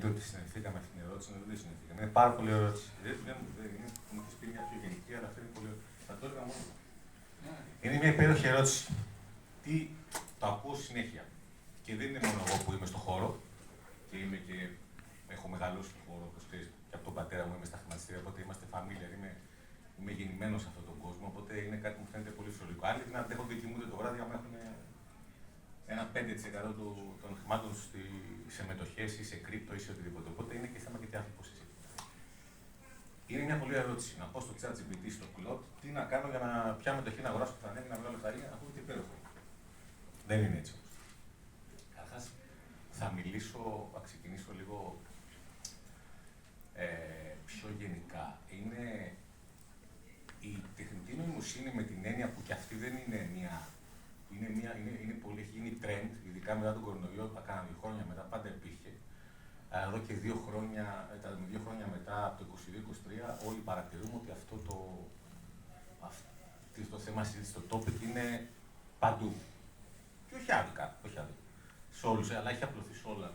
λέτε ότι συνεχθήκαμε αυτή την ερώτηση, δεν συνεχθήκαμε. Είναι πάρα πολύ ερώτηση. Μου έχει πει μια πιο γενική, αλλά αυτή είναι πολύ. Θα το έλεγα μόνο. Είναι μια υπέροχη ερώτηση. Τι το ακούω συνέχεια. Και δεν είναι μόνο εγώ που είμαι στο χώρο, και έχω μεγαλώσει στον χώρο, όπως ξέρεις, και από τον πατέρα μου είμαι στα χρηματιστήρια, οπότε είμαστε familiar, είμαι γεννημένος σε αυτόν τον κόσμο, οπότε είναι κάτι που μου φαίνεται πολύ φυσιολογικό. Άλλοι δεν αντέχονται και κοιμούνται το βράδυ, άμα έχουν ένα 5% των χρημάτων σε μετοχές ή σε κρύπτο ή σε οτιδήποτε. Οπότε είναι και θέμα και τι άνθρωπος εσύ. Είναι μια πολύ ερώτηση. Να πω στο ChatGPT, στο Claude, τι να κάνω για να ποια μετοχή να αγοράσω που θα ανέβει, να βγάλω λεφτάρια, να πούμε τι υπέροχο. Δεν είναι έτσι όμως. Καταρχάς, θα ξεκινήσω λίγο πιο γενικά. Είναι η τεχνητή νοημοσύνη με την έννοια που και αυτή δεν είναι είναι πολύ, έχει γίνει trend, ειδικά μετά τον κορονοϊό, τα κάνα 2 χρόνια μετά, πάντα υπήρχε. Εδώ και 2 χρόνια, μετά, από το 2022-2023, όλοι παρατηρούμε ότι αυτό το θέμα συζήτηση, το topic είναι παντού. Και όχι άδικα, σε όλους, αλλά έχει απλωθεί σε όλα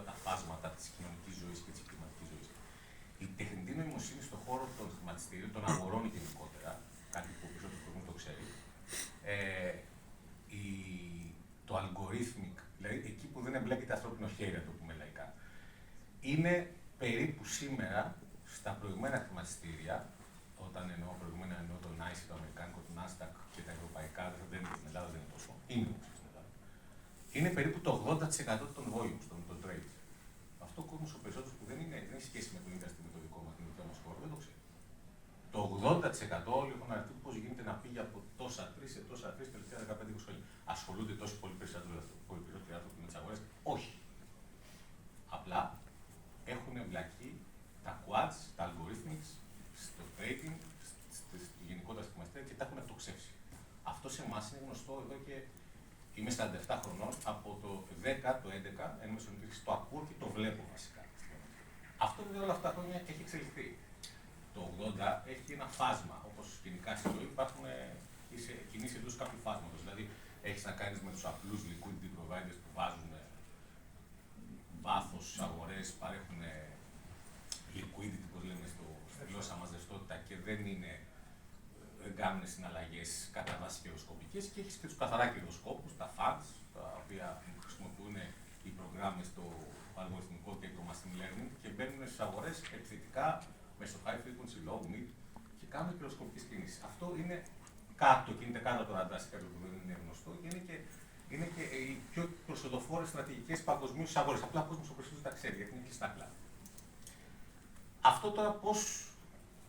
τα φάσματα της κοινωνικής ζωής και της επιχειρηματικής ζωής. Η τεχνητή νοημοσύνη στον χώρο των χρηματιστήριων, των αγορών γενικότερα, κάτι που ο περισσότερος κόσμος το ξέρει, το algorithmic, δηλαδή εκεί που δεν εμπλέκεται ανθρώπινο χέρι, να το πούμε λαϊκά, είναι περίπου σήμερα στα προηγμένα χρηματιστήρια, όταν εννοώ προηγμένα εννοώ το NYSE, το αμερικάνικο, το Nasdaq και τα ευρωπαϊκά, δεν είναι στην Ελλάδα, δεν είναι τόσο. Είναι περίπου το 80% των volumes, των trades. Αυτό ο κόσμος ο περισσότερος που δεν έχει σχέση με το industry, με το δικό μας, την δική μας χώρα, δεν το ξέρει. Το 80% όλοι έχουν αναρτήσει πώς γίνεται να πήγε από τόσα τρεις σε τόσα τρεις τελευταία 15-20 χρόνια. Ασχολούνται τόσο πολύ περισσότεροι άνθρωποι με τις αγορές? Όχι. Απλά έχουν εμπλακεί τα quads, τα algorithmics, στο trading, γενικότερα στη χρηματιστήρια και τα έχουν εκτοξεύσει. Αυτό σε εμάς είναι γνωστό εδώ και είμαι 47 χρονών, από το 10, το 11, ενώ το ακούω και το βλέπω βασικά. Αυτό βέβαια όλα αυτά τα χρόνια έχει εξελιχθεί. Το 80 έχει ένα φάσμα, όπως γενικά στη ζωή υπάρχουν, κινείς εντός κάποιου φάσματος. Δηλαδή, έχεις να κάνεις με τους απλούς liquidity providers που βάζουν βάθος στις αγορές, παρέχουν liquidity, όπως λέμε στη γλώσσα μας, ρευστότητα και δεν κάνουν συναλλαγές κατά βάση κερδοσκοπικές. Και έχεις και τους καθαρά κερδοσκόπους, τα funds, τα οποία χρησιμοποιούν οι προγράμμες, το αλγοριθμικό και το machine learning και μπαίνουν στις αγορές επιθετικά μέσω high frequency, low, mid και κάνουν κερδοσκοπικές κινήσεις. Αυτό είναι κάτω, κινείται κάτω από το ραντάρ, κάτι που δεν είναι γνωστό και είναι και οι πιο προσοδοφόρες στρατηγικές παγκοσμίως στις αγορές. Απλά ο κόσμος ο περισσότερος τα ξέρει, γιατί είναι κλειστά κλάδια. Αυτό τώρα πώς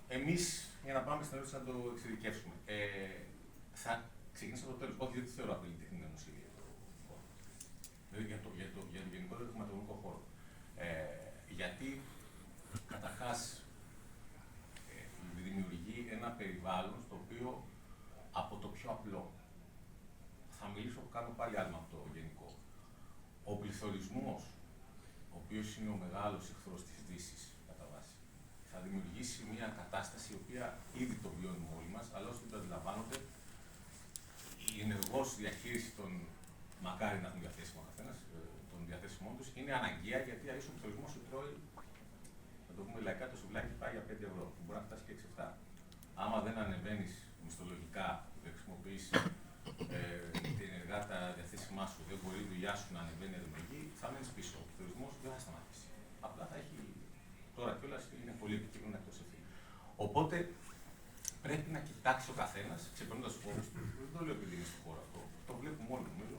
εμείς, για να πάμε στην ερώτηση να το εξειδικεύσουμε, θα ξεκινήσω από το τέλος. Όχι, δεν τη θεωρώ απειλή τεχνητή νοημοσύνη για το χώρο. Δηλαδή για το γενικότερο χρηματοοικονομικό χώρο. Γιατί καταρχάς δημιουργεί ένα περιβάλλον στο οποίο από το πιο απλό, θα μιλήσω που κάνω πάλι άλλο από το γενικό, ο πληθωρισμός, ο οποίος είναι ο μεγάλος εχθρός της Δύσης, κατά βάση, θα δημιουργήσει μια κατάσταση η οποία ήδη το βιώνουμε όλοι μας, αλλά όσοι δεν το αντιλαμβάνονται, η ενεργός διαχείριση των, μακάρι να έχουν διαθέσιμο ο καθένας, των διαθέσιμών τους, είναι αναγκαία γιατί αλλιώς ο πληθωρισμός σου τρώει, να το πούμε λαϊκά, το σουβλάκι πάει για 5 ευρώ, που μπορεί να φτάσει και 6-7. Άμα δεν ανεβαίνεις μισθολογικά, δεν χρησιμοποιείς ενεργά τα διαθέσιμά σου, δεν μπορεί η δουλειά σου να ανεβαίνει αρρωγή, θα μείνεις πίσω. Ο πληθωρισμός δεν θα σταματήσει. Απλά θα έχει. Τώρα κιόλας είναι πολύ επικίνδυνο να εκτοξευθεί. Οπότε πρέπει να κοιτάξει ο καθένας, ξεπερνώντας τους όρους του, δεν το λέω επειδή είναι στο χώρο αυτό, το βλέπουμε όλοι νομίζω,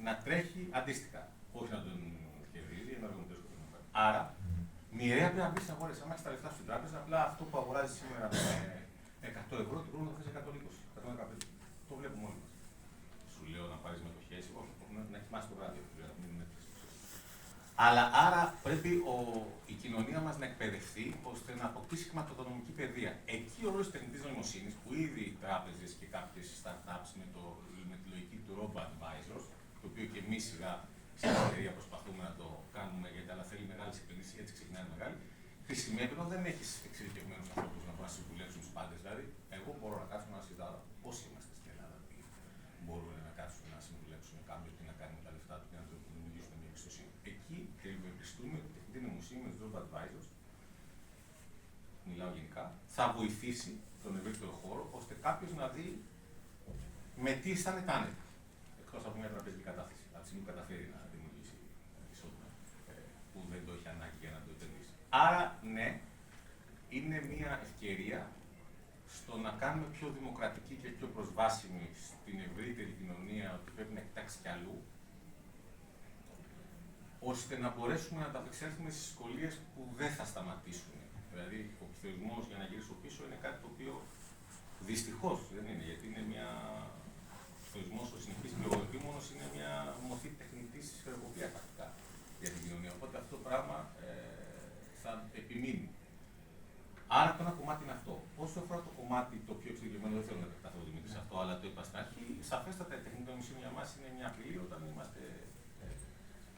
να τρέχει αντίστοιχα. Όχι να τον κερδίζει, να τον κερδίζει. Άρα, μοιραία πρέπει να μπει στις αγορές. Αν έχεις τα λεφτά στην τράπεζα, απλά αυτό που αγοράζει σήμερα με 100 ευρώ, την χρόνο θα θες 120, 115. Το βλέπουμε όλοι μας. Σου λέω να πάρεις μετοχές, όχι, να κοιμάσαι το βράδυ, αλλά άρα πρέπει η κοινωνία μας να εκπαιδευτεί ώστε να αποκτήσει χρηματοοικονομική παιδεία. Εκεί ο ρόλος της τεχνητής νοημοσύνης, που ήδη οι τράπεζες και κάποιες startups με τη λογική του robo-advisors, το οποίο και εμείς σιγά στην εταιρεία προσπαθούμε να το κάνουμε, αλλά θέλει μεγάλες επενδύσεις, έτσι ξεκινάνε μεγάλοι, χρησιμεύει όταν δεν έχεις εξειδικευμένους ανθρώπους να μπορούν να συμβουλεύσουν τους πάντες. Δηλαδή, εγώ μπορώ να κάτσω να συζητάω πώς είμαστε στην Ελλάδα, μπορούν να κάτσουν να συμβουλεύσουν κάποιον τι να κάνει με τα λεφτά του και να το δημιουργήσουν μια εμπιστοσύνη. Εκεί ευελπιστούμε ότι η θα βοηθήσει τον ευρύτερο χώρο, ώστε κάποιος να δει με τι αισθάνεται άνετα. Εκτός από μια τραπεζική κατάθεση, από τη στιγμή που καταφέρει να δημιουργήσει εισόδημα που δεν το έχει ανάγκη για να το επενδύσει. Άρα, ναι, είναι μια ευκαιρία στο να κάνουμε πιο δημοκρατική και πιο προσβάσιμη στην ευρύτερη κοινωνία ότι πρέπει να κοιτάξει κι αλλού, ώστε να μπορέσουμε να ανταπεξέλθουμε στις δυσκολίες που δεν θα σταματήσουν. Δηλαδή, ο πληθωρισμός, για να γυρίσω πίσω, είναι κάτι το οποίο δυστυχώς δεν είναι, γιατί είναι μια. Ο πληθωρισμός, ο συνεχής πληροεπίμονος, είναι μια μορφή τεχνητής χρεοκοπίας πρακτικά για την κοινωνία. Οπότε αυτό το πράγμα θα επιμείνει. Άρα το ένα κομμάτι είναι αυτό. Όσο αφορά το κομμάτι το πιο εξειδικευμένο, δεν θέλω να επεκταθώ Δημήτρη σε αυτό, αλλά το είπα στην αρχή, σαφέστατα η τεχνητή νοημοσύνη για μας είναι μια απειλή όταν είμαστε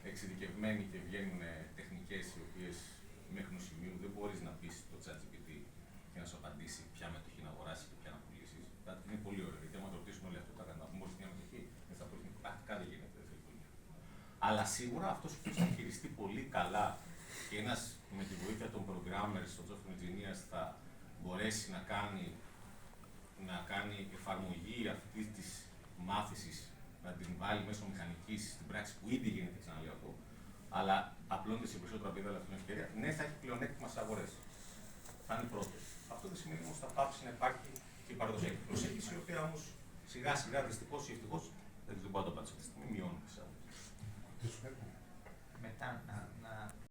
εξειδικευμένοι και βγαίνουν τεχνικές οι οποίες μέχρι ενός σημείου δεν μπορείς να πεις το ChatGPT και να σου απαντήσει ποια μετοχή να αγοράσεις και ποια να πουλήσεις. Είναι πολύ ωραίο, γιατί άμα το ρωτήσουν όλοι αυτό, θα μόλις μια μετοχή, δεν θα μπορεί πρακτικά δεν γίνεται. Αλλά σίγουρα αυτός που θα χειριστεί πολύ καλά και ένας με τη βοήθεια των programmers, των software engineers, θα μπορέσει να κάνει εφαρμογή αυτής της μάθησης, να την βάλει μέσω μηχανικής στην πράξη που ήδη γίνεται, ξαναλέω αυτό, αλλά απλώνεται σε περισσότερα επίπεδα, αλλά αυτή την ευκαιρία, ναι, θα έχει πλεονέκτημα στις αγορές. Θα είναι πρώτος. Αυτό δεν σημαίνει όμως θα πάψει να υπάρχει και η παραδοσιακή προσέγγιση, η οποία όμως σιγά σιγά, δυστυχώς ή ευτυχώς, δεν μπορώ να το πάω αυτή τη στιγμή, μειώνει τις αγορές. Μετά